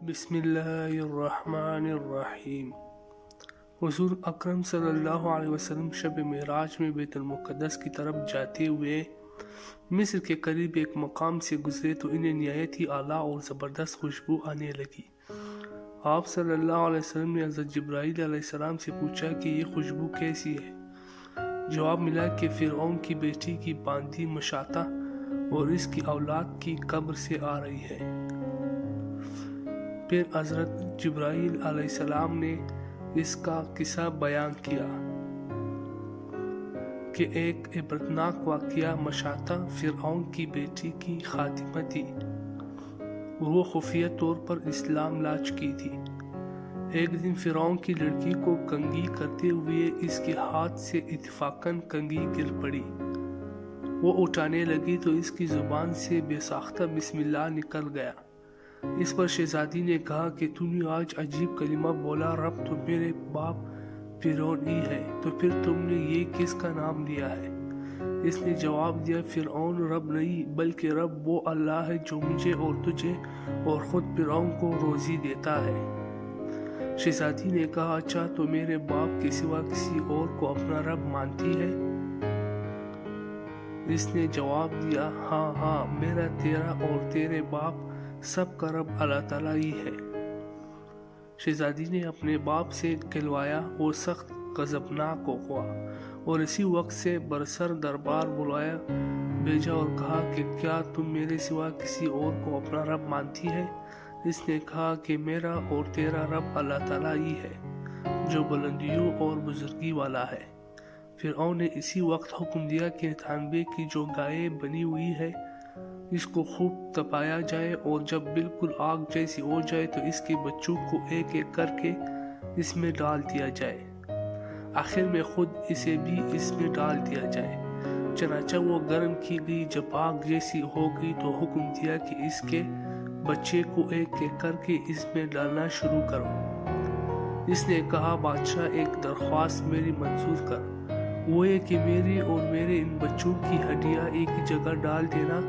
بسم اللہ الرحمن الرحیم۔ حضور اکرم صلی اللہ علیہ وسلم شب معراج میں بیت المقدس کی طرف جاتے ہوئے مصر کے قریب ایک مقام سے گزرے تو انہیں نہایت ہی اعلیٰ اور زبردست خوشبو آنے لگی۔ آپ صلی اللہ علیہ وسلم نے حضرت جبرائیل علیہ السلام سے پوچھا کہ یہ خوشبو کیسی ہے؟ جواب ملا کہ فرعون کی بیٹی کی باندھی مشاطہ اور اس کی اولاد کی قبر سے آ رہی ہے۔ پھر حضرت جبرائیل علیہ السلام نے اس کا قصہ بیان کیا کہ ایک عبرتناک واقعہ مشاطہ فرعون کی بیٹی کی خاتمہ تھی اور وہ خفیہ طور پر اسلام لا چکی تھی۔ ایک دن فرعون کی لڑکی کو کنگھی کرتے ہوئے اس کے ہاتھ سے اتفاقاً کنگھی گر پڑی۔ وہ اٹھانے لگی تو اس کی زبان سے بے ساختہ بسم اللہ نکل گیا۔ اس پر شہزادی نے کہا کہ تو نے آج عجیب کلمہ بولا، رب تو میرے باپ فرعون ہی ہے، تو پھر تم نے یہ کس کا نام لیا ہے؟ اس نے جواب دیا، فرعون رب نہیں بلکہ رب وہ اللہ ہے جو مجھے اور تجھے اور خود فرعون کو روزی دیتا ہے۔ شہزادی نے کہا، اچھا تو میرے باپ کے سوا کسی اور کو اپنا رب مانتی ہے؟ اس نے جواب دیا، ہاں میرا تیرا اور تیرے باپ سب کا رب اللہ تعالیٰ ہی ہے۔ شہزادی نے اپنے باپ سے کہلوایا اور سخت غضبناک ہوا اور اسی وقت سے برسر دربار بلایا بھیجا اور کہا کہ کیا تم میرے سوا کسی اور کو اپنا رب مانتی ہے؟ اس نے کہا کہ میرا اور تیرا رب اللہ تعالیٰ ہی ہے جو بلندیوں اور بزرگی والا ہے۔ فرعون نے اسی وقت حکم دیا کہ 98 کی جو گائے بنی ہوئی ہے اس کو خوب تپایا جائے اور جب بالکل آگ جیسی ہو جائے تو اس کے بچوں کو ایک ایک کر کے اس میں ڈال دیا جائے، آخر میں خود اسے بھی اس میں ڈال دیا جائے۔ چنانچہ وہ گرم کی گئی، جب آگ جیسی ہو گئی تو حکم دیا کہ اس کے بچے کو ایک ایک کر کے اس میں ڈالنا شروع کرو۔ اس نے کہا، بادشاہ ایک درخواست میری منظور کر، وہ یہ کہ میری اور میرے ان بچوں کی ہڈیاں ایک ہی جگہ ڈال دینا۔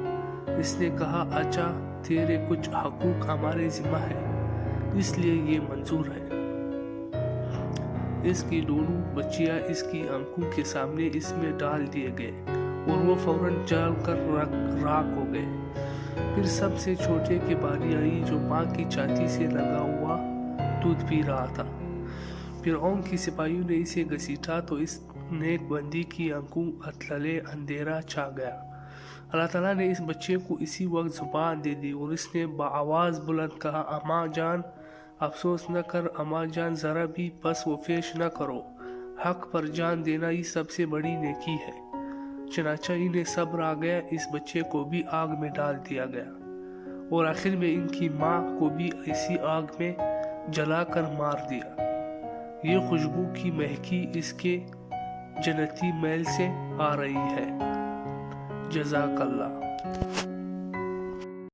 اس نے کہا، اچھا تیرے کچھ حقوق ہمارے ذمہ ہے اس لیے یہ منظور ہے۔ اس کی دونوں بچیاں اس کی آنکھوں کے سامنے اس میں ڈال دیے گئے اور وہ فوراً جل کر راکھ ہو گئے۔ پھر سب سے چھوٹے کی باری آئی جو ماں کی چھاتی سے لگا ہوا دودھ پی رہا تھا۔ فرعون کی سپاہیوں نے اسے گھسیٹا تو اس نیک بندی کی آنکھوں تلے اندھیرا چھا گیا۔ اللہ تعالیٰ نے اس بچے کو اسی وقت زبان دے دی اور اس نے بآواز بلند کہا، اماں جان افسوس نہ کر، اماں جان ذرا بھی پس و پیش نہ کرو، حق پر جان دینا ہی سب سے بڑی نیکی ہے۔ چنانچہ انہیں صبر آ گیا، اس بچے کو بھی آگ میں ڈال دیا گیا اور آخر میں ان کی ماں کو بھی اسی آگ میں جلا کر مار دیا۔ یہ خوشبو کی مہکی اس کے جنتی محل سے آ رہی ہے۔ جزاک اللہ۔